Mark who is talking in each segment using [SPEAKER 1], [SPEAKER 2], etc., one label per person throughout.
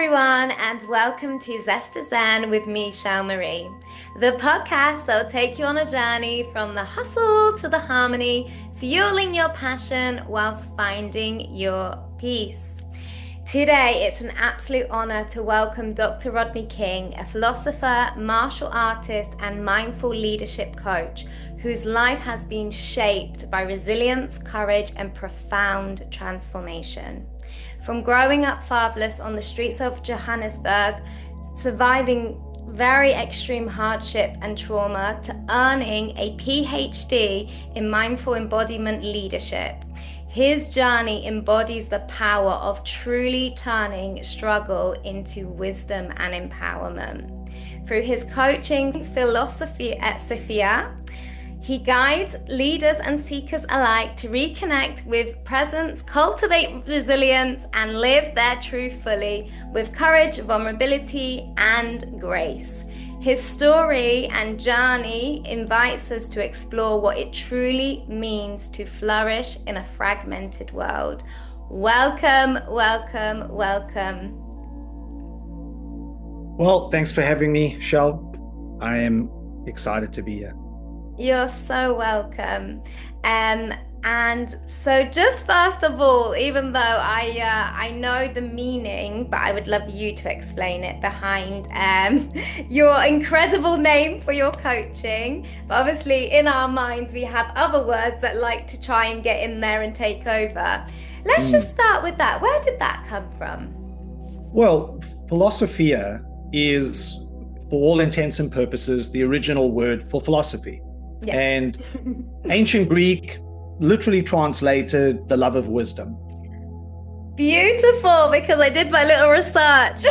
[SPEAKER 1] everyone, and welcome to Zest to Zen with me, Shel Marie, the podcast that will take you on a journey from the hustle to the harmony, fueling your passion whilst finding your peace. Today, it's an absolute honor to welcome Dr. Rodney King, a philosopher, martial artist, and mindful leadership coach, whose life has been shaped by resilience, courage, and profound transformation. From growing up fatherless on the streets of Johannesburg, surviving very extreme hardship and trauma, to earning a PhD in mindful embodiment leadership, his journey embodies the power of truly turning struggle into wisdom and empowerment. Through his Coaching Philosophia, he guides leaders and seekers alike to reconnect with presence, cultivate resilience, and live their truth fully with courage, vulnerability, and grace. His story and journey invites us to explore what it truly means to flourish in a fragmented world. Welcome, welcome, welcome.
[SPEAKER 2] Well, thanks for having me, Shel. I am excited to be here.
[SPEAKER 1] You're so welcome. And so just first of all, even though I know the meaning, but I would love you to explain it behind your incredible name for your coaching. But obviously in our minds, we have other words that like to try and get in there and take over. Let's just start with that. Where did that come from?
[SPEAKER 2] Well, philosophia is, for all intents and purposes, the original word for philosophy. Yeah. And ancient Greek literally translated the love of wisdom.
[SPEAKER 1] Beautiful, because I did my little research.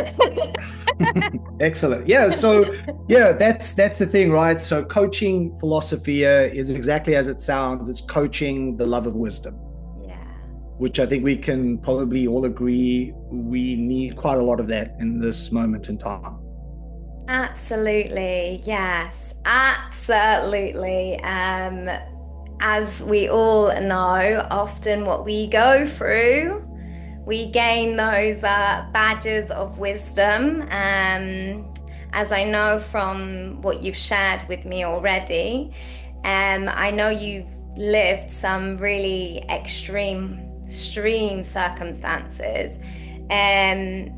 [SPEAKER 2] Excellent. Yeah. So yeah, that's the thing, right? So coaching philosophia is exactly as it sounds. It's coaching the love of wisdom. Yeah. Which I think we can probably all agree we need quite a lot of that in this moment in time.
[SPEAKER 1] Absolutely. Yes, absolutely. As we all know, often what we go through, we gain those badges of wisdom. As I know from what you've shared with me already, I know you've lived some really extreme circumstances. And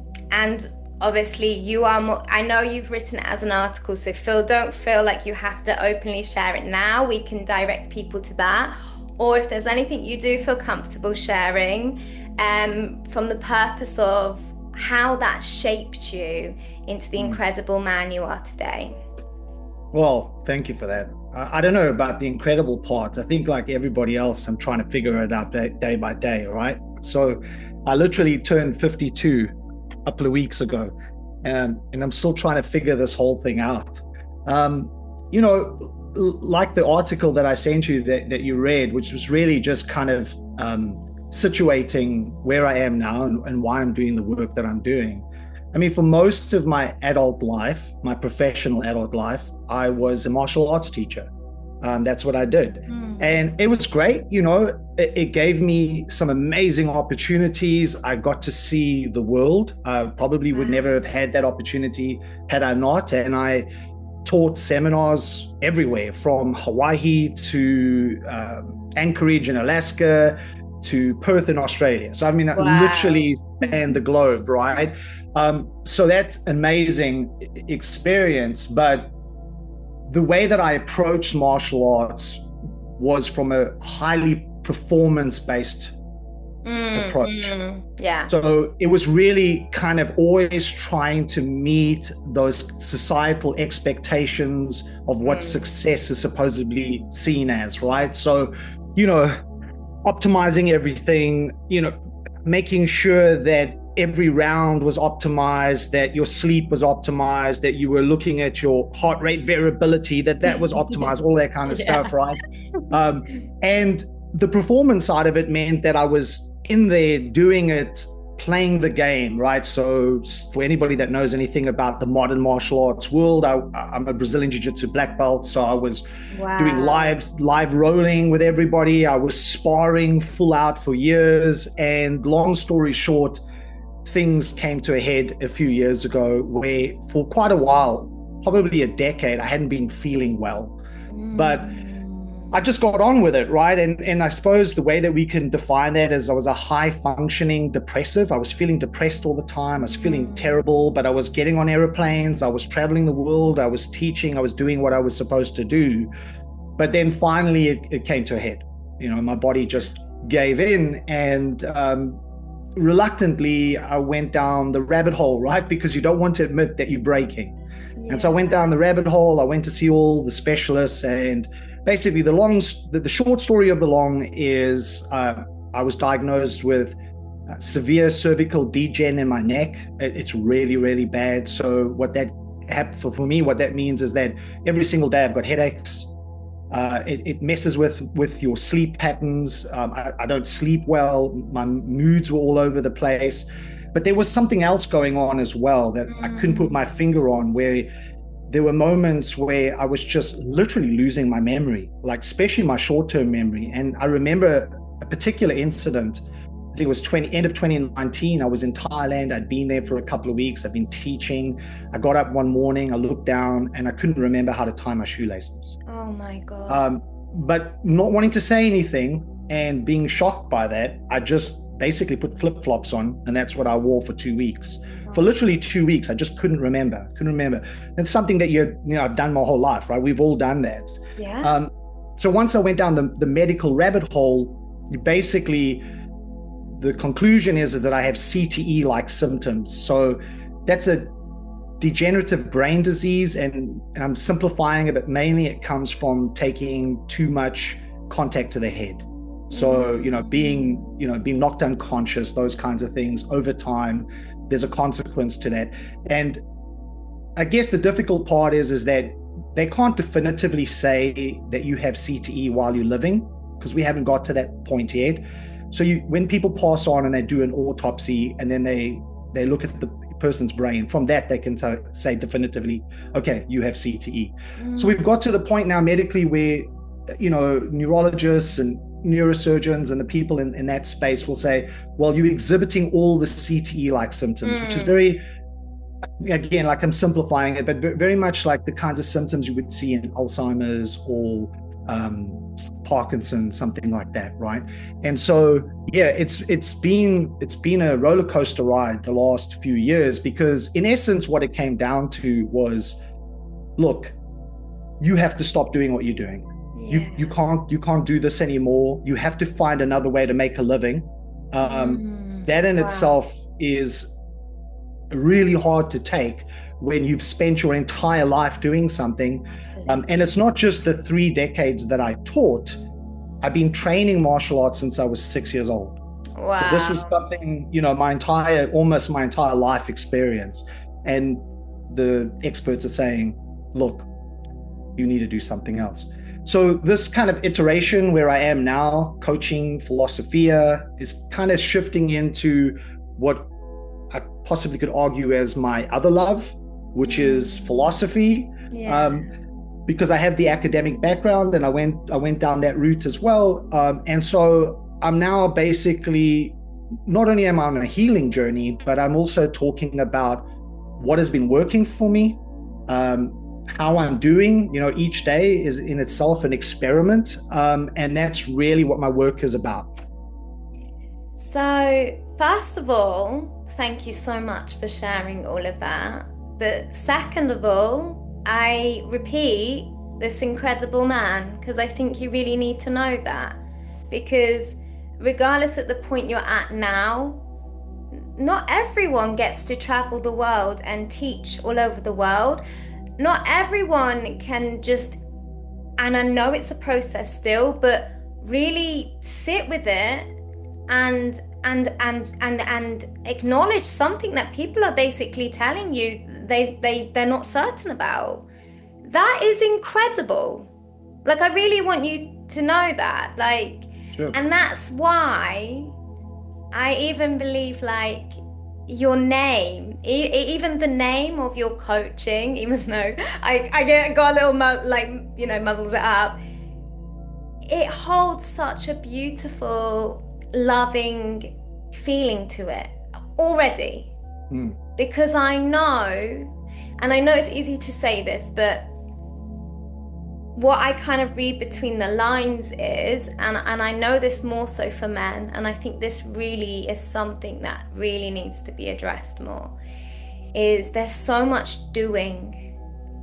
[SPEAKER 1] obviously you are more, I know you've written it as an article, so don't feel like you have to openly share it now. We can direct people to that. Or if there's anything you do feel comfortable sharing, from the purpose of how that shaped you into the incredible man you are today.
[SPEAKER 2] Well, thank you for that. I don't know about the incredible part. I think like everybody else, I'm trying to figure it out day by day, right? So I literally turned 52 a couple of weeks ago, and I'm still trying to figure this whole thing out. Like the article that I sent you that you read, which was really just kind of situating where I am now and why I'm doing the work that I'm doing. I mean, for most of my adult life, my professional adult life, I was a martial arts teacher. That's what I did. And it was great. It gave me some amazing opportunities. I got to see the world. I probably would never have had that opportunity had I not. And I taught seminars everywhere, from Hawaii to Anchorage in Alaska to Perth in Australia. So I mean, I literally spanned the globe, right? So that's an amazing experience. But the way that I approached martial arts was from a highly performance-based approach.
[SPEAKER 1] Yeah.
[SPEAKER 2] So it was really kind of always trying to meet those societal expectations of what success is supposedly seen as, right? So, optimizing everything, making sure that every round was optimized, that your sleep was optimized, that you were looking at your heart rate variability, that was optimized, all that kind of stuff, right? And the performance side of it meant that I was in there doing it, playing the game, right? So for anybody that knows anything about the modern martial arts world, I'm a Brazilian Jiu-Jitsu black belt. So I was doing live rolling with everybody. I was sparring full out for years. And long story short, things came to a head a few years ago where for quite a while, probably a decade, I hadn't been feeling well. But I just got on with it, right? And I suppose the way that we can define that is I was a high functioning depressive. I was feeling depressed all the time. I was feeling terrible, but I was getting on airplanes. I was traveling the world. I was teaching. I was doing what I was supposed to do. But then finally it came to a head. My body just gave in, and reluctantly I went down the rabbit hole, right? Because you don't want to admit that you're breaking. Yeah. And so I went down the rabbit hole. I went to see all the specialists, and basically the short story of the long is I was diagnosed with severe cervical degen in my neck. It's really, really bad. So what that for me, what that means is that every single day I've got headaches. It messes with your sleep patterns. I don't sleep well. My moods were all over the place. But there was something else going on as well that I couldn't put my finger on, where there were moments where I was just literally losing my memory, like especially my short-term memory. And I remember a particular incident. I think it was end of 2019. I was in Thailand. I'd been there for a couple of weeks. I'd been teaching. I got up one morning, I looked down, and I couldn't remember how to tie my shoelaces.
[SPEAKER 1] Oh my God.
[SPEAKER 2] But not wanting to say anything and being shocked by that, I just basically put flip-flops on, and that's what I wore for 2 weeks. For literally 2 weeks, I just couldn't remember. It's something that I've done my whole life, right? We've all done that.
[SPEAKER 1] Yeah.
[SPEAKER 2] So once I went down the medical rabbit hole, the conclusion is that I have CTE-like symptoms. So that's a degenerative brain disease, and I'm simplifying it, but mainly it comes from taking too much contact to the head. So, being knocked unconscious, those kinds of things over time, there's a consequence to that. And I guess the difficult part is that they can't definitively say that you have CTE while you're living, because we haven't got to that point yet. So when people pass on and they do an autopsy and then they look at the person's brain, from that they can say definitively, okay, you have CTE. So we've got to the point now medically where, neurologists and neurosurgeons and the people in that space will say, well, you're exhibiting all the CTE-like symptoms, which is very, again, like I'm simplifying it, but very much like the kinds of symptoms you would see in Alzheimer's or Parkinson's, something like that, right? And so, yeah, it's been a roller coaster ride the last few years, because in essence, what it came down to was, look, you have to stop doing what you're doing. Yeah. You can't do this anymore. You have to find another way to make a living. That in itself is really hard to take when you've spent your entire life doing something. And it's not just the 3 decades that I taught. I've been training martial arts since I was 6 years old.
[SPEAKER 1] Wow.
[SPEAKER 2] So this was something, almost my entire life experience. And the experts are saying, look, you need to do something else. So this kind of iteration where I am now, Coaching Philosophia, is kind of shifting into what I possibly could argue as my other love, which is philosophy. Yeah. Because I have the academic background and I went down that route as well. And so I'm now basically, not only am I on a healing journey, but I'm also talking about what has been working for me, how I'm doing. Each day is in itself an experiment. And that's really what my work is about.
[SPEAKER 1] So first of all, thank you so much for sharing all of that. But second of all, I repeat, this incredible man, because I think you really need to know that. Because regardless at the point you're at now, not everyone gets to travel the world and teach all over the world. Not everyone can just, and I know it's a process still, but really sit with it and acknowledge something that people are basically telling you they're not certain about. That is incredible. Like, I really want you to know that. Like, sure. And that's why I even believe, like, your name, even the name of your coaching, even though I got a little muddles it up, it holds such a beautiful, loving feeling to it. already. Because I know, and I know it's easy to say this, but what I kind of read between the lines is, and I know this more so for men, and I think this really is something that really needs to be addressed more, is there's so much doing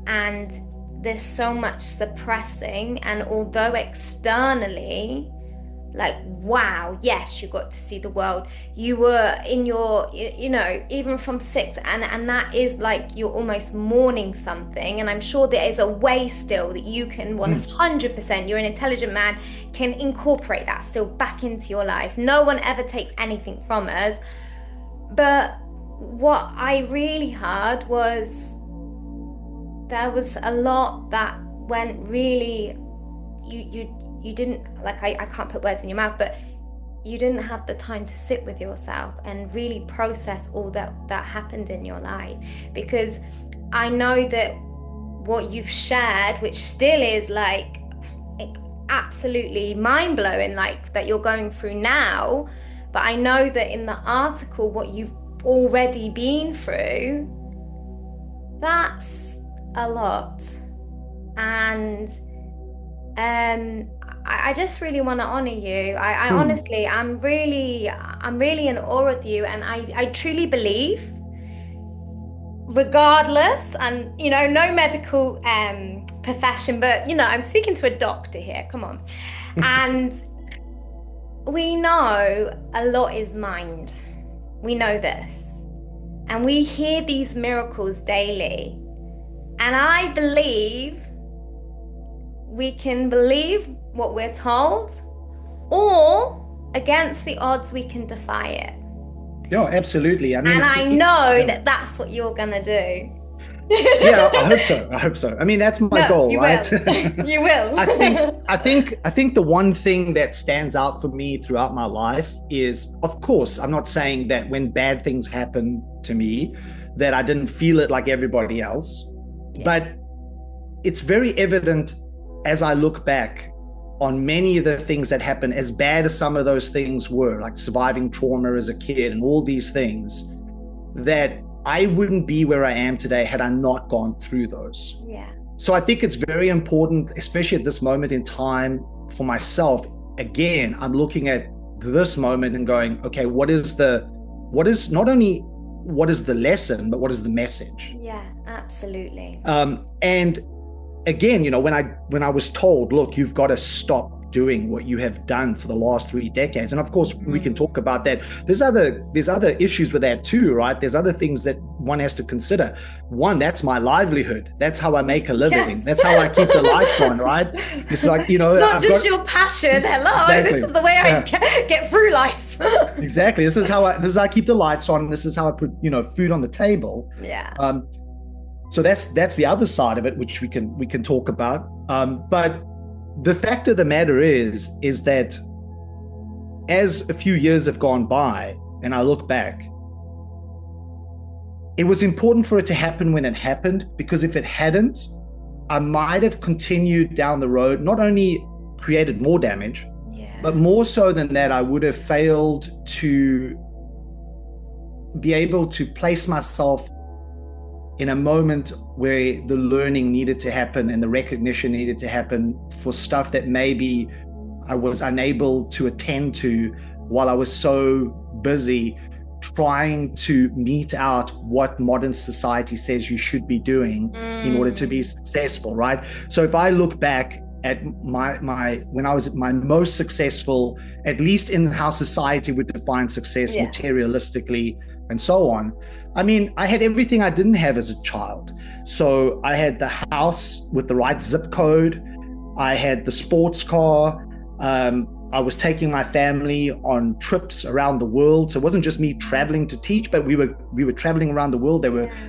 [SPEAKER 1] and there's so much suppressing, and although externally, like, wow, yes, you got to see the world, you were in your, you know, even from 6, and that is like you're almost mourning something, and I'm sure there is a way still that you can 100%, you're an intelligent man, can incorporate that still back into your life. No one ever takes anything from us, but what I really heard was there was a lot that went really, you didn't, like, I can't put words in your mouth, but you didn't have the time to sit with yourself and really process all that happened in your life. Because I know that what you've shared, which still is like absolutely mind-blowing, like that you're going through now, but I know that in the article, what you've already been through, that's a lot. And I just really want to honor you. I honestly, I'm really in awe of you, and I truly believe, regardless, and you know, no medical profession, but you know, I'm speaking to a doctor here, come on. And we know a lot is mind. We know this, and we hear these miracles daily, and I believe we can believe what we're told, or against the odds, we can defy it.
[SPEAKER 2] Yeah, absolutely. I mean,
[SPEAKER 1] and I know that that's what you're gonna do.
[SPEAKER 2] Yeah, I hope so. I mean, that's my goal, right?
[SPEAKER 1] You will.
[SPEAKER 2] I think the one thing that stands out for me throughout my life is, of course, I'm not saying that when bad things happen to me that I didn't feel it like everybody else, but it's very evident as I look back on many of the things that happened, as bad as some of those things were, like surviving trauma as a kid and all these things, that I wouldn't be where I am today had I not gone through those.
[SPEAKER 1] Yeah. So
[SPEAKER 2] I think it's very important, especially at this moment in time for myself. Again, I'm looking at this moment and going, okay, what is not only what is the lesson, but what is the message?
[SPEAKER 1] Yeah, absolutely.
[SPEAKER 2] And again, you know, when I was told, look, you've got to stop doing what you have done for the last 3 decades. And of course, we can talk about that. There's other issues with that too, right? There's other things that one has to consider. One, that's my livelihood. That's how I make a living. Yes. That's how I keep the lights on, right? It's like, you know,
[SPEAKER 1] it's not just your passion. Hello, exactly. This is the way I get through life.
[SPEAKER 2] Exactly. This is how I keep the lights on. This is how I put, you know, food on the table.
[SPEAKER 1] Yeah.
[SPEAKER 2] So that's the other side of it, which we can talk about. But the fact of the matter is that as a few years have gone by and I look back, it was important for it to happen when it happened, because if it hadn't, I might have continued down the road, not only created more damage, but more so than that, I would have failed to be able to place myself in a moment where the learning needed to happen and the recognition needed to happen for stuff that maybe I was unable to attend to while I was so busy trying to mete out what modern society says you should be doing in order to be successful, right? So if I look back at when I was at my most successful, at least in how society would define success materialistically and so on, I mean, I had everything I didn't have as a child. So I had the house with the right zip code. I had the sports car. I was taking my family on trips around the world. So it wasn't just me traveling to teach, but we were traveling around the world.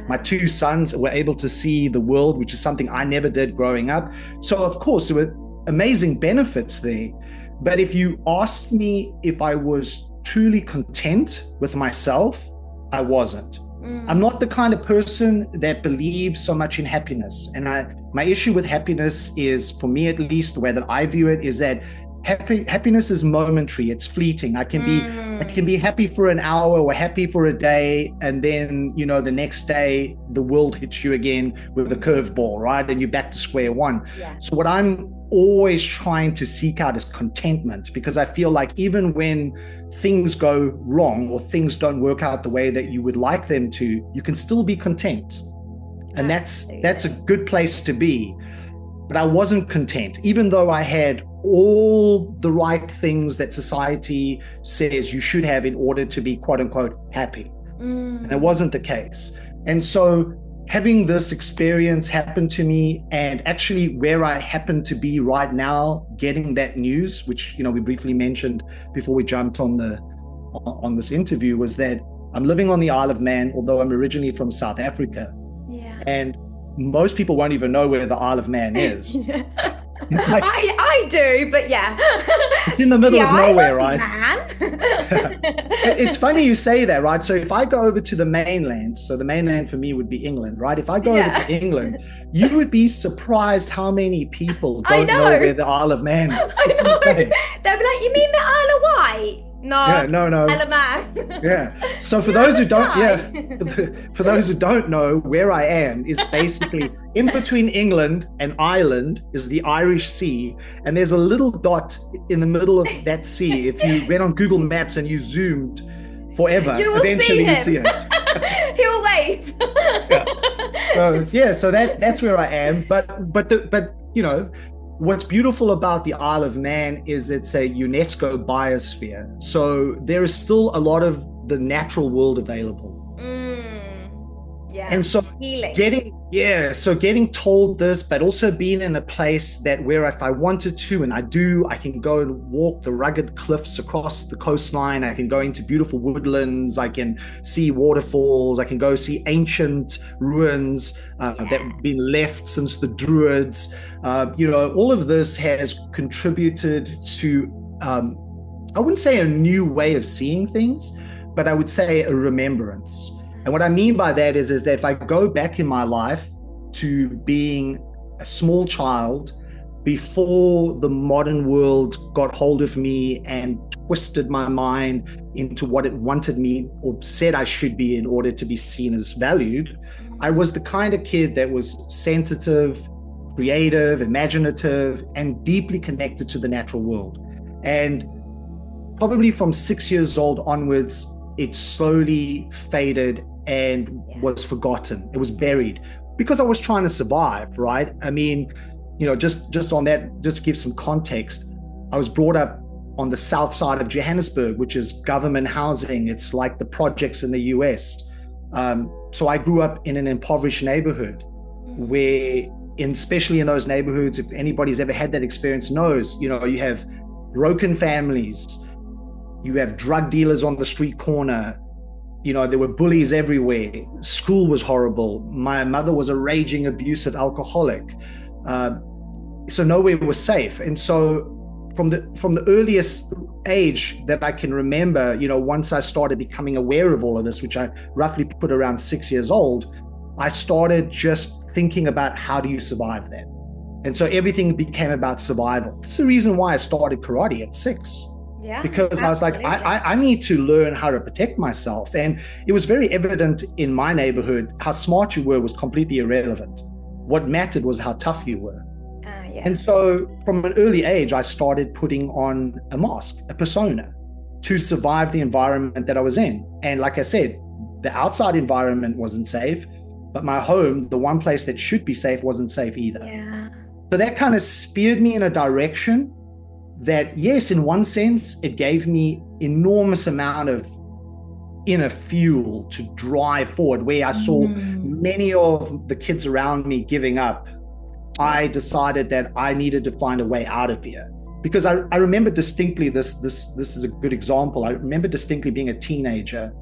[SPEAKER 2] My 2 sons were able to see the world, which is something I never did growing up. So of course, there were amazing benefits there. But if you asked me if I was truly content with myself, I wasn't. I'm not the kind of person that believes so much in happiness. And my issue with happiness is, for me at least, the way that I view it is that happiness is momentary. It's fleeting. I can be happy for an hour or happy for a day, and then the next day the world hits you again with a curveball, right? And you're back to square one.
[SPEAKER 1] Yeah.
[SPEAKER 2] So what I'm always trying to seek out is contentment, because I feel like even when things go wrong or things don't work out the way that you would like them to, you can still be content. And that's a good place to be. But I wasn't content, even though I had all the right things that society says you should have in order to be quote unquote happy. And it wasn't the case. And so having this experience happen to me, and actually where I happen to be right now, getting that news, which we briefly mentioned before we jumped on this interview, was that I'm living on the Isle of Man, although I'm originally from South Africa.
[SPEAKER 1] Yeah.
[SPEAKER 2] And most people won't even know where the Isle of Man is.
[SPEAKER 1] Yeah.
[SPEAKER 2] It's like,
[SPEAKER 1] I do, but yeah.
[SPEAKER 2] It's in the middle of nowhere, right?
[SPEAKER 1] Man.
[SPEAKER 2] It's funny you say that, right? So if I go over to the mainland, so the mainland for me would be England, right? If I go over to England, you would be surprised how many people don't know where the Isle of Man is. It's insane.
[SPEAKER 1] They'll be like, you mean the Isle of Wight? No.
[SPEAKER 2] Yeah, no.
[SPEAKER 1] Isle of Man.
[SPEAKER 2] Yeah. So for those who don't know, where I am is basically in between England and Ireland is the Irish Sea, and there's a little dot in the middle of that sea. If you went on Google Maps and you zoomed forever, eventually you'd see it.
[SPEAKER 1] He'll wave.
[SPEAKER 2] So that's where I am. But what's beautiful about the Isle of Man is it's a UNESCO biosphere. So there is still a lot of the natural world available.
[SPEAKER 1] Yeah.
[SPEAKER 2] And so
[SPEAKER 1] healing.
[SPEAKER 2] Getting told this, but also being in a place where if I wanted to, and I do, I can go and walk the rugged cliffs across the coastline. I can go into beautiful woodlands. I can see waterfalls. I can go see ancient ruins that have been left since the Druids. All of this has contributed to, I wouldn't say a new way of seeing things, but I would say a remembrance. And what I mean by that is that if I go back in my life to being a small child before the modern world got hold of me and twisted my mind into what it wanted me or said I should be in order to be seen as valued, I was the kind of kid that was sensitive, creative, imaginative, and deeply connected to the natural world. And probably from 6 years old onwards, it slowly faded and was forgotten. It was buried because I was trying to survive, right? I mean, just on that, just to give some context, I was brought up on the south side of Johannesburg, which is government housing. It's like the projects in the US. So I grew up in an impoverished neighborhood where, especially in those neighborhoods, if anybody's ever had that experience knows, you have broken families, you have drug dealers on the street corner, there were bullies everywhere. School was horrible. My mother was a raging, abusive alcoholic. So nowhere was safe. And so from the earliest age that I can remember, once I started becoming aware of all of this, which I roughly put around 6 years old, I started just thinking about how do you survive that? And so everything became about survival. That's the reason why I started karate at 6.
[SPEAKER 1] Yeah,
[SPEAKER 2] because I was like, I need to learn how to protect myself. And it was very evident in my neighborhood, how smart you were was completely irrelevant. What mattered was how tough you were. And so from an early age, I started putting on a mask, a persona, to survive the environment that I was in. And like I said, the outside environment wasn't safe, but my home, the one place that should be safe, wasn't safe either.
[SPEAKER 1] Yeah.
[SPEAKER 2] So that kind of steered me in a direction that, yes, in one sense, it gave me enormous amount of inner fuel to drive forward. Where I saw many of the kids around me giving up, I decided that I needed to find a way out of here. Because I remember distinctly, this is a good example. I remember distinctly being a teenager,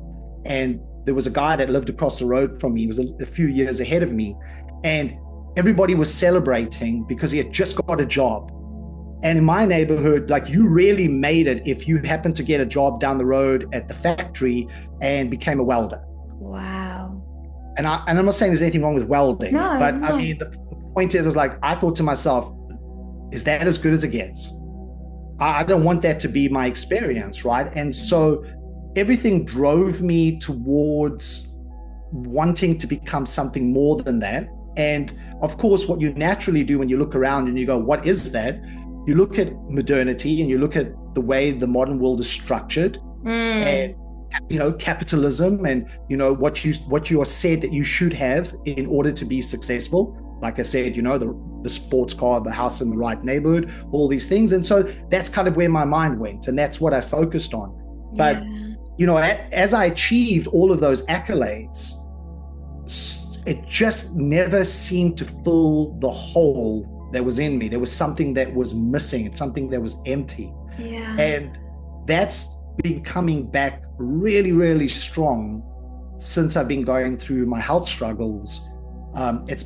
[SPEAKER 2] and there was a guy that lived across the road from me. He was a few years ahead of me, and everybody was celebrating because he had just got a job. And in my neighborhood, like, you really made it if you happened to get a job down the road at the factory and became a welder.
[SPEAKER 1] Wow.
[SPEAKER 2] And I'm not saying there's anything wrong with welding, I mean, the point is like, I thought to myself, is that as good as it gets? I don't want that to be my experience, right? And so everything drove me towards wanting to become something more than that. And of course, what you naturally do when you look around and you go, what is that? You look at modernity and you look at the way the modern world is structured, and capitalism, and what you are said that you should have in order to be successful. Like I said, the sports car, the house in the right neighborhood, all these things. And so that's kind of where my mind went, and that's what I focused on. But as I achieved all of those accolades, it just never seemed to fill the hole that was in me. There was something that was missing, something that was empty.
[SPEAKER 1] Yeah.
[SPEAKER 2] And that's been coming back really, really strong since I've been going through my health struggles. It's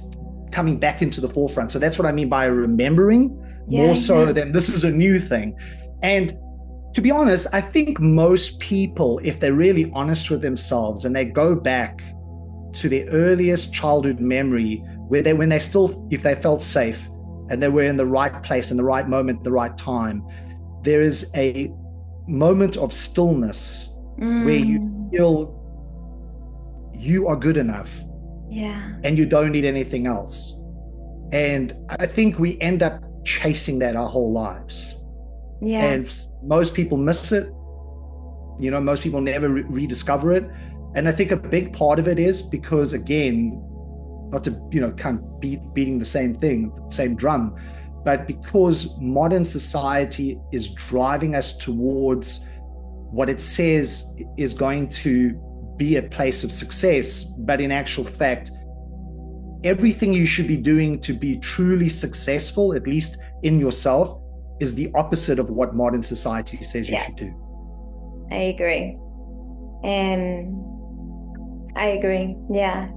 [SPEAKER 2] coming back into the forefront. So that's what I mean by remembering, more so than this is a new thing. And to be honest, I think most people, if they're really honest with themselves and they go back to their earliest childhood memory, if they felt safe and they were in the right place, in the right moment, the right time, there is a moment of stillness where you feel you are good enough.
[SPEAKER 1] Yeah.
[SPEAKER 2] And you don't need anything else. And I think we end up chasing that our whole lives.
[SPEAKER 1] Yeah.
[SPEAKER 2] And most people miss it. Most people never rediscover it. And I think a big part of it is because, again, not to, kind of beating the same thing, the same drum, but because modern society is driving us towards what it says is going to be a place of success, but in actual fact, everything you should be doing to be truly successful, at least in yourself, is the opposite of what modern society says you should do.
[SPEAKER 1] I agree. Yeah.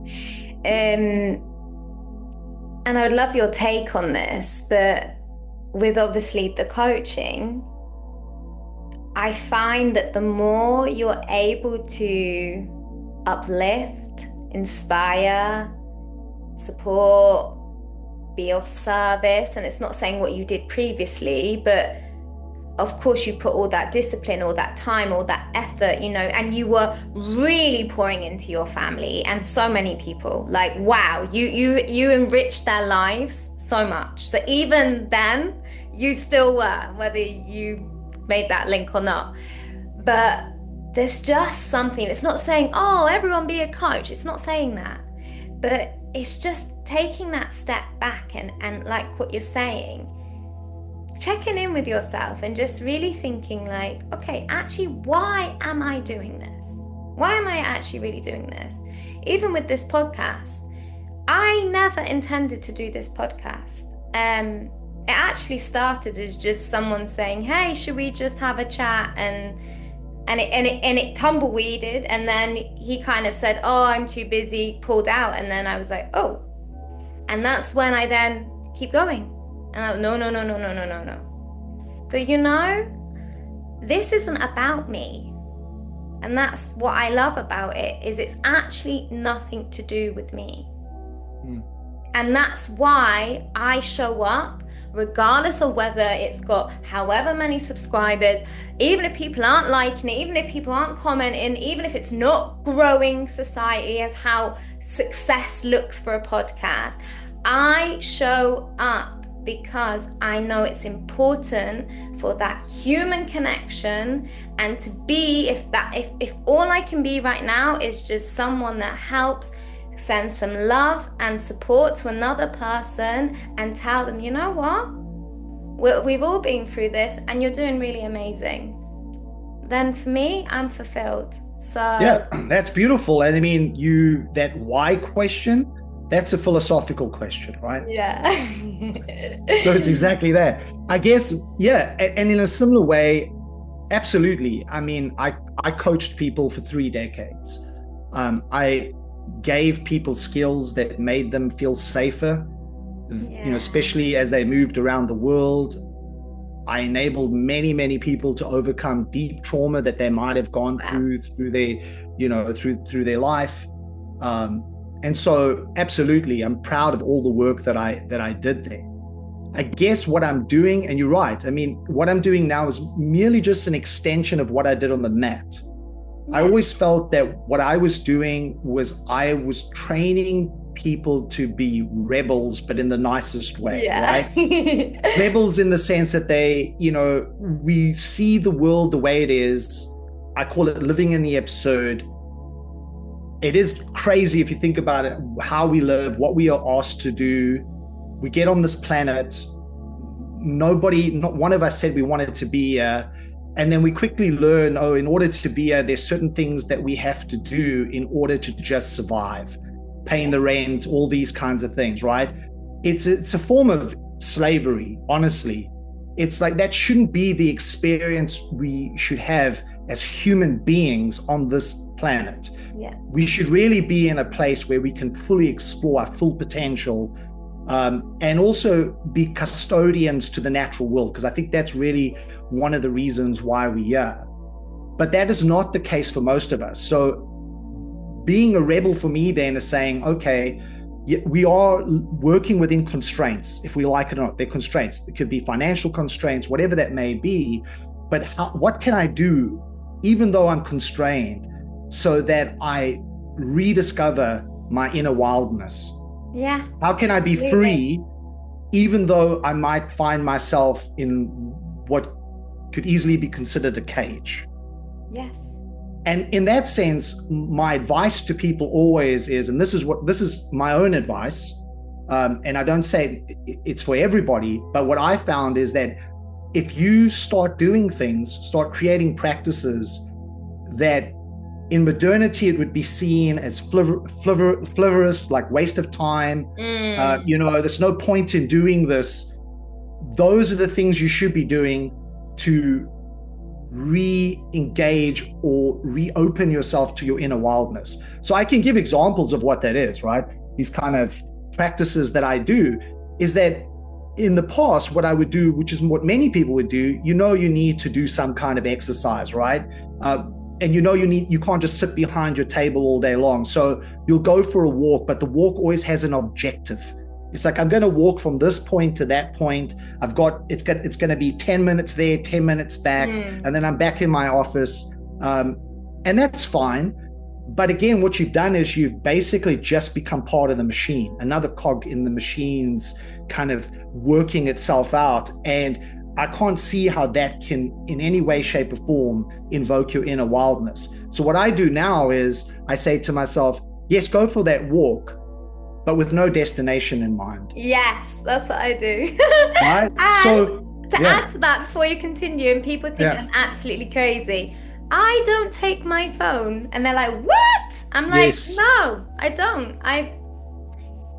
[SPEAKER 1] And I would love your take on this, but with obviously the coaching, I find that the more you're able to uplift, inspire, support, be of service, and it's not saying what you did previously, but of course you put all that discipline, all that time, all that effort, and you were really pouring into your family and so many people. Like, wow, you enriched their lives so much. So even then, you still were, whether you made that link or not. But there's just something, it's not saying, oh, everyone be a coach. It's not saying that. But it's just taking that step back and like what you're saying, checking in with yourself and just really thinking like, okay, actually, why am I doing this? Why am I actually really doing this? Even with this podcast, I never intended to do this podcast. It actually started as just someone saying, hey, should we just have a chat? And it tumbleweeded. And then he kind of said, oh, I'm too busy, pulled out. And then I was like, oh. And that's when I then keep going. And I no. But this isn't about me. And that's what I love about it, is it's actually nothing to do with me. And that's why I show up, regardless of whether it's got however many subscribers, even if people aren't liking it, even if people aren't commenting, even if it's not growing society as how success looks for a podcast. I show up because I know it's important for that human connection, and to be, if all I can be right now is just someone that helps send some love and support to another person and tell them, you know what, we've all been through this and you're doing really amazing, then for me, I'm fulfilled. So
[SPEAKER 2] yeah, that's beautiful. And I mean, that why question, that's a philosophical question, right?
[SPEAKER 1] Yeah.
[SPEAKER 2] So it's exactly that. I guess, yeah. And in a similar way, absolutely. I mean, I coached people for 3 decades. I gave people skills that made them feel safer, especially as they moved around the world. I enabled many, many people to overcome deep trauma that they might have gone through their life. And so absolutely, I'm proud of all the work that I did there. I guess what I'm doing, and you're right, I mean, what I'm doing now is merely just an extension of what I did on the mat. I always felt that what I was doing was I was training people to be rebels, but in the nicest way, right? Rebels in the sense that they, we see the world the way it is. I call it living in the absurd. It is crazy if you think about it, how we live, what we are asked to do. We get on this planet. Not one of us said we wanted to be here. And then we quickly learn, in order to be here, there's certain things that we have to do in order to just survive, paying the rent, all these kinds of things, right? It's a form of slavery, honestly. It's like that shouldn't be the experience we should have as human beings on this planet.
[SPEAKER 1] Yeah.
[SPEAKER 2] We should really be in a place where we can fully explore our full potential, and also be custodians to the natural world, because I think that's really one of the reasons why we are. But that is not the case for most of us. So being a rebel for me then is saying, okay, we are working within constraints, if we like it or not. They're constraints. It could be financial constraints, whatever that may be. But what can I do, even though I'm constrained, so that I rediscover my inner wildness?
[SPEAKER 1] Yeah.
[SPEAKER 2] How can I be free, even though I might find myself in what could easily be considered a cage?
[SPEAKER 1] Yes.
[SPEAKER 2] And in that sense, my advice to people always is, and this is my own advice, and I don't say it's for everybody, but what I found is that if you start doing things, start creating practices that in modernity, it would be seen as frivolous, like waste of time. There's no point in doing this. Those are the things you should be doing to re-engage or reopen yourself to your inner wildness. So I can give examples of what that is, right? These kind of practices that I do is that in the past, what I would do, which is what many people would do, you need to do some kind of exercise, right? And you can't just sit behind your table all day long. So you'll go for a walk, but the walk always has an objective. It's like, I'm going to walk from this point to that point. It's going to be 10 minutes there, 10 minutes back, and then I'm back in my office. And that's fine. But again, what you've done is you've basically just become part of the machine, another cog in the machine's kind of working itself out. And I can't see how that can in any way, shape or form invoke your inner wildness. So what I do now is I say to myself, yes, go for that walk, but with no destination in mind.
[SPEAKER 1] Yes, that's what I do.
[SPEAKER 2] Right?
[SPEAKER 1] And add to that before you continue, and people think I'm absolutely crazy, I don't take my phone. And they're like, what? I'm like, no, I don't.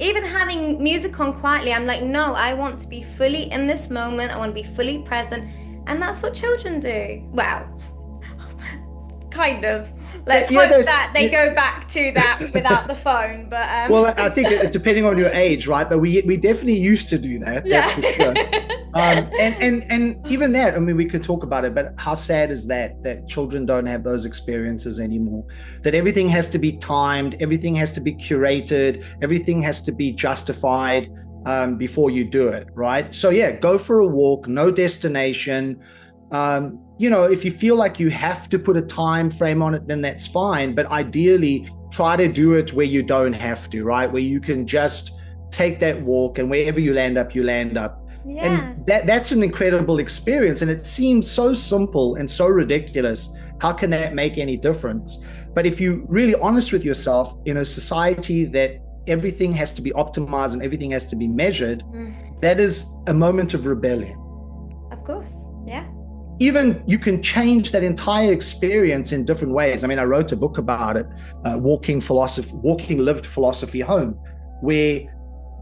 [SPEAKER 1] Even having music on quietly, I'm like, no, I want to be fully in this moment. I want to be fully present. And that's what children do. Well, kind of. Let's hope that they go back to that without the phone. But
[SPEAKER 2] well, I think depending on your age, right? But we definitely used to do that. That's for sure. And even that, I mean, we could talk about it, but how sad is that children don't have those experiences anymore? That everything has to be timed, everything has to be curated, everything has to be justified before you do it, right? So yeah, go for a walk, no destination. If you feel like you have to put a time frame on it, then that's fine. But ideally, try to do it where you don't have to, right? Where you can just take that walk, and wherever you land up, you land up.
[SPEAKER 1] Yeah.
[SPEAKER 2] And that's an incredible experience. And it seems so simple and so ridiculous. How can that make any difference? But if you're really honest with yourself, in a society that everything has to be optimized and everything has to be measured, that is a moment of rebellion.
[SPEAKER 1] Of course, yeah.
[SPEAKER 2] Even you can change that entire experience in different ways. I mean, I wrote a book about it, Walking Lived Philosophy Home, where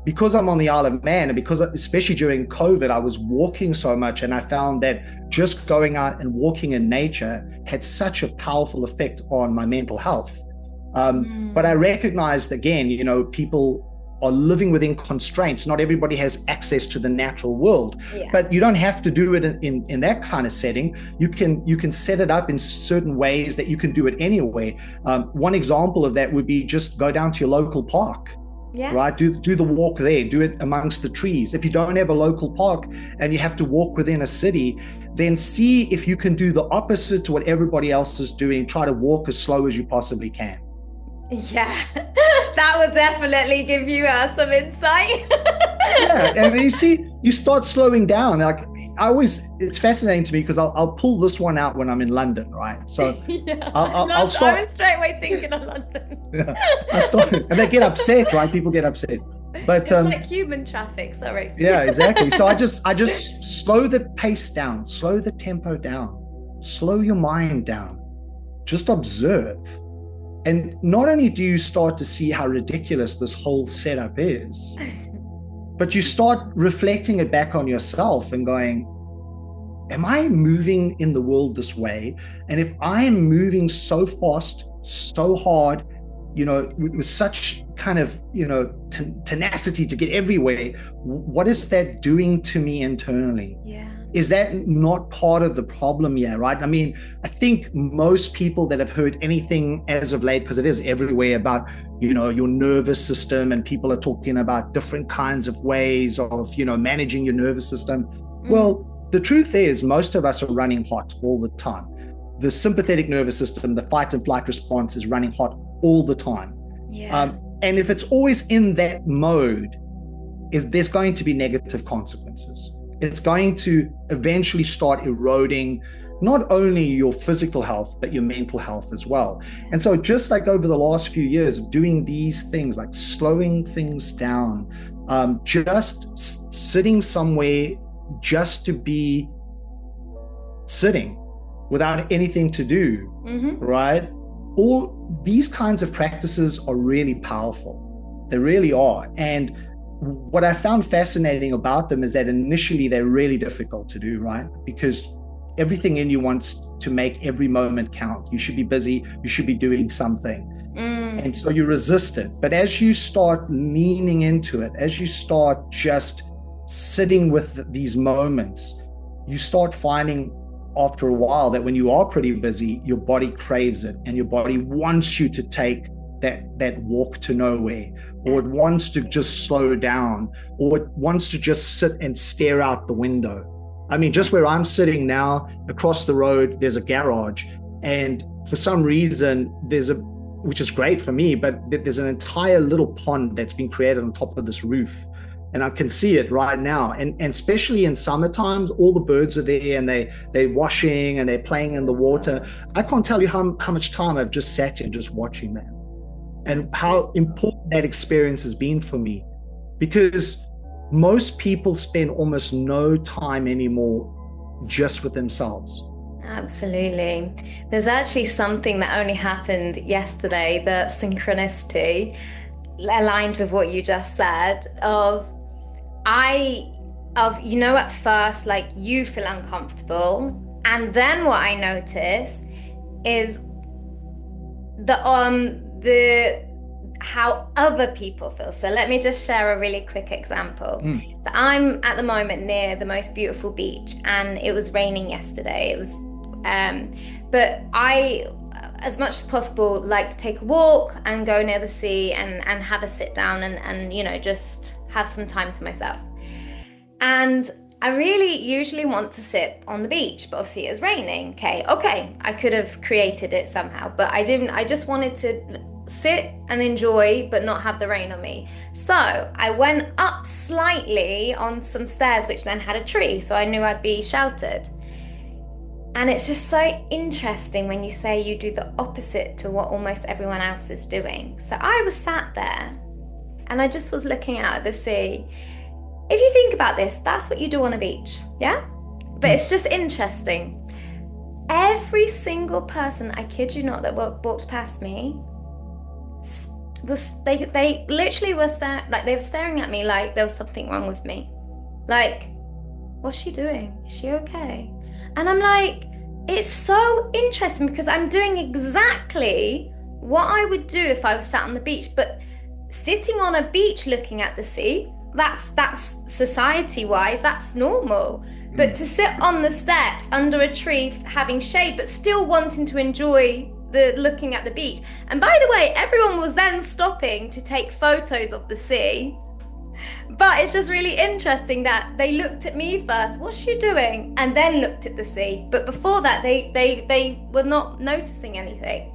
[SPEAKER 2] because I'm on the Isle of Man, and because especially during COVID, I was walking so much, and I found that just going out and walking in nature had such a powerful effect on my mental health. But I recognized, again, people are living within constraints. Not everybody has access to the natural world, but you don't have to do it in that kind of setting. You can set it up in certain ways that you can do it anywhere. One example of that would be just go down to your local park.
[SPEAKER 1] Yeah.
[SPEAKER 2] Right? Do the walk there, do it amongst the trees. If you don't have a local park and you have to walk within a city, then see if you can do the opposite to what everybody else is doing. Try to walk as slow as you possibly can.
[SPEAKER 1] Yeah, that will definitely give you some insight.
[SPEAKER 2] Yeah, and you see, you start slowing down. Like it's fascinating to me because I'll pull this one out when I'm in London, right? So
[SPEAKER 1] yeah,
[SPEAKER 2] I'll start.
[SPEAKER 1] I was straight away thinking of London.
[SPEAKER 2] Yeah, I start, and they get upset, right? People get upset. But
[SPEAKER 1] it's like human traffic. Sorry.
[SPEAKER 2] Yeah, exactly. So I just slow the pace down, slow the tempo down, slow your mind down. Just observe. And not only do you start to see how ridiculous this whole setup is, but you start reflecting it back on yourself and going, am I moving in the world this way? And if I am moving so fast, so hard, with such kind of, tenacity to get everywhere, what is that doing to me internally?
[SPEAKER 1] Yeah.
[SPEAKER 2] Is that not part of the problem here, right? I mean, I think most people that have heard anything as of late, because it is everywhere about, your nervous system, and people are talking about different kinds of ways of, managing your nervous system. Well, the truth is most of us are running hot all the time. The sympathetic nervous system, the fight and flight response is running hot all the time.
[SPEAKER 1] Yeah.
[SPEAKER 2] And if it's always in that mode, there's going to be negative consequences. It's going to eventually start eroding not only your physical health, but your mental health as well. And so just like over the last few years of doing these things, like slowing things down, just sitting somewhere just to be sitting without anything to do, right? All these kinds of practices are really powerful. They really are. And what I found fascinating about them is that initially they're really difficult to do, right? Because everything in you wants to make every moment count. You should be busy, you should be doing something. And so you resist it. But as you start leaning into it, as you start just sitting with these moments, you start finding after a while that when you are pretty busy, your body craves it, and your body wants you to take that walk to nowhere, or it wants to just slow down, or it wants to just sit and stare out the window. I mean, just where I'm sitting now, across the road, there's a garage, and for some reason, which is great for me, but there's an entire little pond that's been created on top of this roof. And I can see it right now. And especially in summertime, all the birds are there, and they're washing and they're playing in the water. I can't tell you how much time I've just sat here just watching that, and how important that experience has been for me, because most people spend almost no time anymore just with themselves.
[SPEAKER 1] Absolutely. There's actually something that only happened yesterday, the synchronicity aligned with what you just said at first, like, you feel uncomfortable, and then what I notice is how other people feel. So let me just share a really quick example. That I'm at the moment near the most beautiful beach, and it was raining yesterday. It was but I, as much as possible, like to take a walk and go near the sea and have a sit down and just have some time to myself. And I really usually want to sit on the beach, but obviously it was raining. Okay, I could have created it somehow, but I didn't. I just wanted to sit and enjoy, but not have the rain on me. So I went up slightly on some stairs, which then had a tree, so I knew I'd be sheltered. And it's just so interesting when you say you do the opposite to what almost everyone else is doing. So I was sat there and I just was looking out at the sea. If you think about this, that's what you do on a beach, yeah? But it's just interesting. Every single person, I kid you not, that walked past me, they literally were they were staring at me like there was something wrong with me. Like, what's she doing? Is she okay? And I'm like, it's so interesting because I'm doing exactly what I would do if I was sat on the beach, but sitting on a beach looking at the sea, that's society-wise, that's normal. But to sit on the steps under a tree having shade, but still wanting to enjoy the looking at the beach. And by the way, everyone was then stopping to take photos of the sea. But it's just really interesting that they looked at me first, what's she doing? And then looked at the sea. But before that, they were not noticing anything.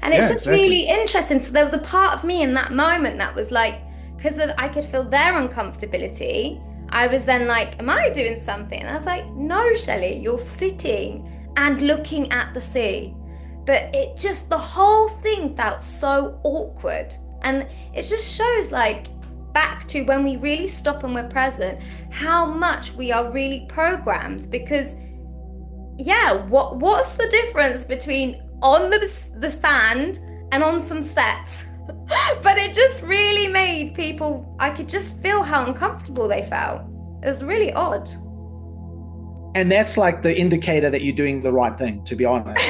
[SPEAKER 1] And it's just really interesting. So there was a part of me in that moment that was like, because I could feel their uncomfortability, I was then like, am I doing something? And I was like, no, Shelley, you're sitting and looking at the sea. But it just, the whole thing felt so awkward. And it just shows like, back to when we really stop and we're present, how much we are really programmed. Because what's the difference between on the sand and on some steps? But it just really made people, I could just feel how uncomfortable they felt. It was really odd.
[SPEAKER 2] And that's like the indicator that you're doing the right thing, to be honest.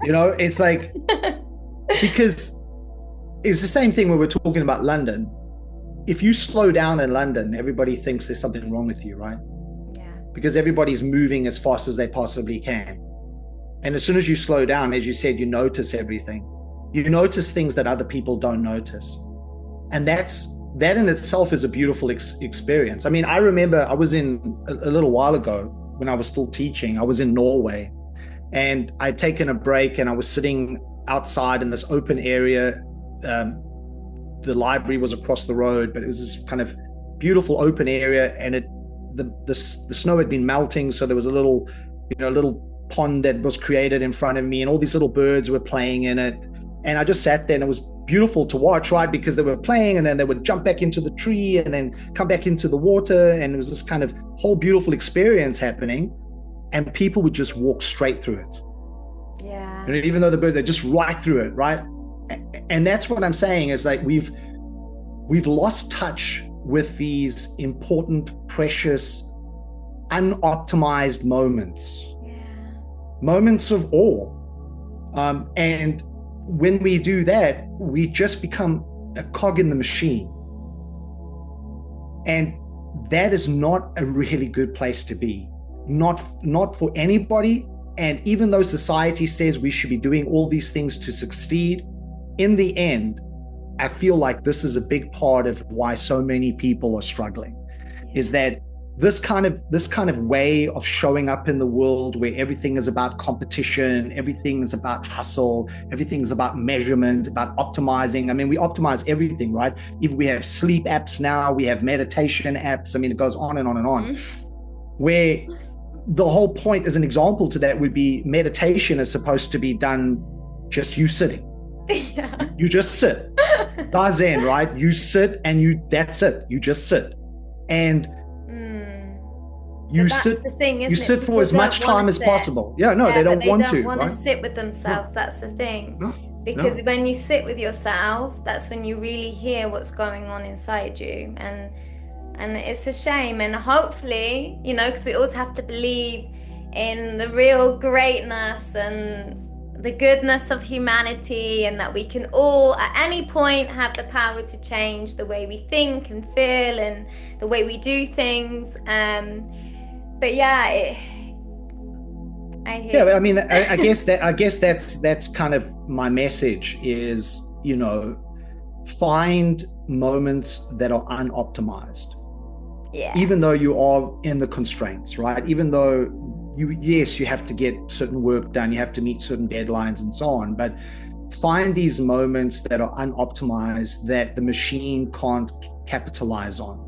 [SPEAKER 2] It's like, because it's the same thing when we're talking about London. If you slow down in London, everybody thinks there's something wrong with you, right?
[SPEAKER 1] Yeah.
[SPEAKER 2] Because everybody's moving as fast as they possibly can. And as soon as you slow down, as you said, you notice everything. You notice things that other people don't notice. And that in itself is a beautiful experience. I mean, I remember I was in a little while ago when I was still teaching, I was in Norway, and I'd taken a break and I was sitting outside in this open area. The library was across the road, but it was this kind of beautiful open area, and the snow had been melting, so there was a little pond that was created in front of me, and all these little birds were playing in it. And I just sat there, and it was beautiful to watch, right? Because they were playing, and then they would jump back into the tree and then come back into the water, and it was this kind of whole beautiful experience happening, and people would just walk straight through it.
[SPEAKER 1] Yeah.
[SPEAKER 2] And even though the birds, they're just right through it, right? And that's what I'm saying is like we've lost touch with these important, precious, unoptimized moments.
[SPEAKER 1] Yeah.
[SPEAKER 2] Moments of awe. And when we do that, we just become a cog in the machine. And that is not a really good place to be. Not for anybody. And even though society says we should be doing all these things to succeed, in the end, I feel like this is a big part of why so many people are struggling, is that this kind of way of showing up in the world where everything is about competition, everything is about hustle, everything is about measurement, about optimizing. I mean, we optimize everything, right? Even we have sleep apps now, we have meditation apps. I mean, it goes on and on and on. Where the whole point, as an example to that, would be meditation is supposed to be done just you sitting.
[SPEAKER 1] Yeah.
[SPEAKER 2] You just sit. Zazen, right? You sit and that's it. You just sit. And you sit,
[SPEAKER 1] the thing,
[SPEAKER 2] you sit for as much time as possible. Yeah, no, they don't want to.
[SPEAKER 1] They don't want to sit with themselves. That's the thing. Because when you sit with yourself, that's when you really hear what's going on inside you. And it's a shame. And hopefully, because we always have to believe in the real greatness and the goodness of humanity, and that we can all at any point have the power to change the way we think and feel and the way we do things. But yeah, I hear.
[SPEAKER 2] Yeah, but I mean, I guess that's kind of my message is, find moments that are unoptimized.
[SPEAKER 1] Yeah.
[SPEAKER 2] Even though you are in the constraints, right? Even though you have to get certain work done, you have to meet certain deadlines and so on, but find these moments that are unoptimized that the machine can't capitalize on.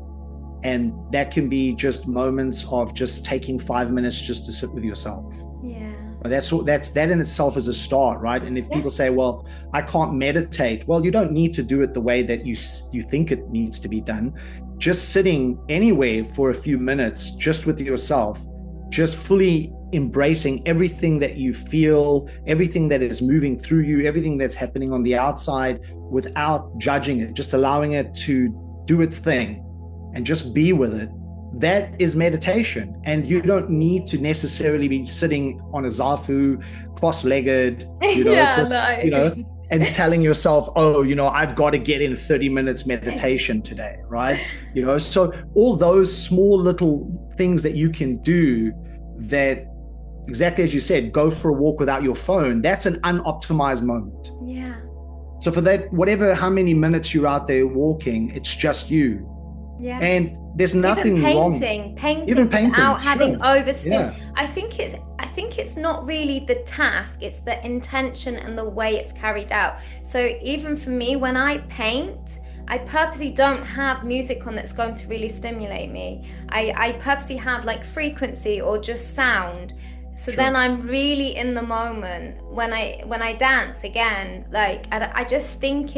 [SPEAKER 2] And that can be just moments of just taking 5 minutes just to sit with yourself.
[SPEAKER 1] Yeah.
[SPEAKER 2] That in itself is a start, right? And if people say, well, I can't meditate, well, you don't need to do it the way that you think it needs to be done. Just sitting anywhere for a few minutes, just with yourself, just fully embracing everything that you feel, everything that is moving through you, everything that's happening on the outside without judging it, just allowing it to do its thing and just be with it. That is meditation. And you don't need to necessarily be sitting on a zafu, cross-legged, and telling yourself, I've got to get in 30 minutes meditation today, right? So all those small little things that you can do that exactly as you said, go for a walk without your phone, that's an unoptimized moment.
[SPEAKER 1] Yeah.
[SPEAKER 2] So for that, whatever, how many minutes you're out there walking, it's just you.
[SPEAKER 1] Yeah.
[SPEAKER 2] And there's nothing
[SPEAKER 1] even
[SPEAKER 2] wrong.
[SPEAKER 1] Painting without having overstimulation.
[SPEAKER 2] Yeah.
[SPEAKER 1] I think it's not really the task, it's the intention and the way it's carried out. So even for me, when I paint, I purposely don't have music on that's going to really stimulate me. I purposely have like frequency or just sound. So then I'm really in the moment. When I dance again, like I just think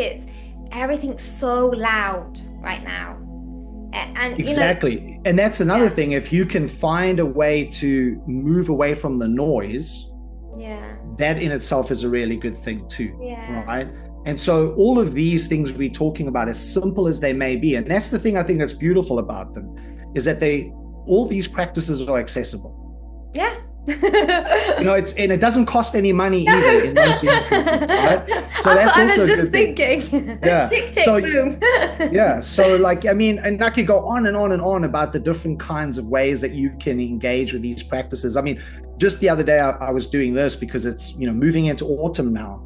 [SPEAKER 1] everything's so loud right now. And
[SPEAKER 2] exactly. And that's another thing. If you can find a way to move away from the noise, that in itself is a really good thing too. Right. And so all of these things we're talking about, as simple as they may be, and that's the thing I think that's beautiful about them, is that all these practices are accessible.
[SPEAKER 1] Yeah.
[SPEAKER 2] And it doesn't cost any money either in most instances, right? So
[SPEAKER 1] that's what I was just thinking.
[SPEAKER 2] Yeah.
[SPEAKER 1] Tick, tick, boom.
[SPEAKER 2] Yeah. So like, I mean, and I could go on and on and on about the different kinds of ways that you can engage with these practices. I mean, just the other day I was doing this because it's, moving into autumn now.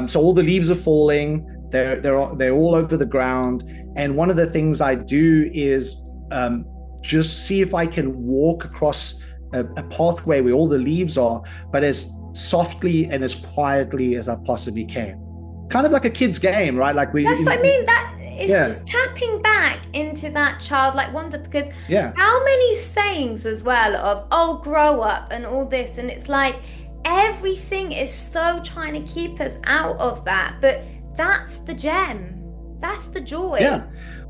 [SPEAKER 2] So all the leaves are falling, they're all over the ground. And one of the things I do is just see if I can walk across a pathway where all the leaves are, but as softly and as quietly as I possibly can. Kind of like a kid's game, right? Like
[SPEAKER 1] that's what I mean. That it's just tapping back into that childlike wonder, because how many sayings as well of, oh, grow up and all this, and it's like everything is so trying to keep us out of that, but that's the gem, that's the joy.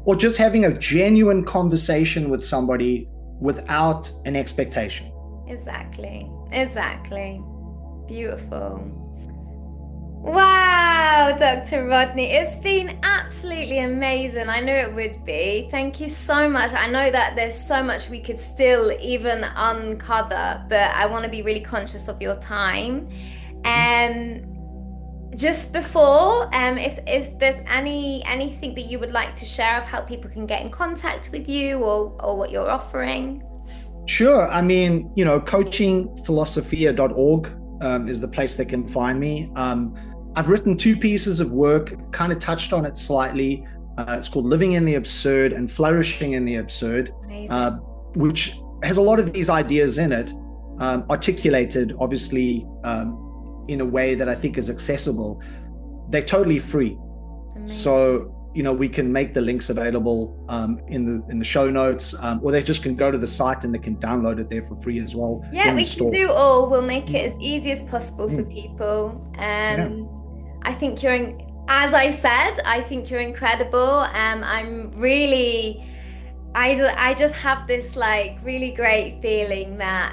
[SPEAKER 2] Or just having a genuine conversation with somebody without an expectation.
[SPEAKER 1] Exactly. Beautiful. Wow, Dr. Rodney, it's been absolutely amazing. I knew it would be. Thank you so much. I know that there's so much we could still even uncover, but I want to be really conscious of your time. Just before, if there's anything that you would like to share of how people can get in contact with you or what you're offering?
[SPEAKER 2] Sure. I mean, coachingphilosophia.org is the place they can find me. I've written 2 pieces of work, kind of touched on it slightly. It's called Living in the Absurd and Flourishing in the Absurd, which has a lot of these ideas in it, articulated, obviously, in a way that I think is accessible. They're totally free. Amazing. So, we can make the links available in the show notes, or they just can go to the site and they can download it there for free as well.
[SPEAKER 1] Yeah, we can do all. We'll make it as easy as possible for people. I think as I said, I think you're incredible. I'm really, I just have this like really great feeling that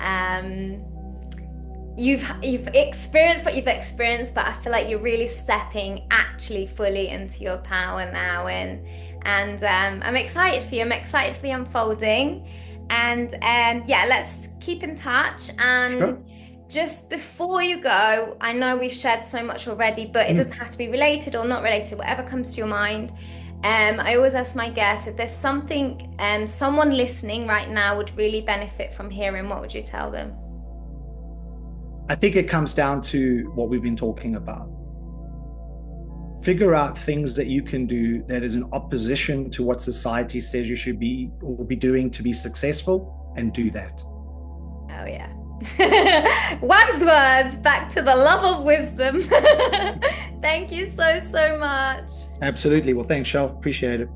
[SPEAKER 1] you've experienced what you've experienced, but I feel like you're really stepping actually fully into your power now, and I'm excited for you. I'm excited for the unfolding, and let's keep in touch. And just before you go, I know we've shared so much already, but it doesn't have to be related or not related, whatever comes to your mind. I always ask my guests, if there's something someone listening right now would really benefit from hearing, what would you tell them?
[SPEAKER 2] I think it comes down to what we've been talking about. Figure out things that you can do that is in opposition to what society says you should be or be doing to be successful, and do that.
[SPEAKER 1] Oh yeah. Wise words, back to the love of wisdom. Thank you so much.
[SPEAKER 2] Absolutely. Well, thanks, Shel. Appreciate it.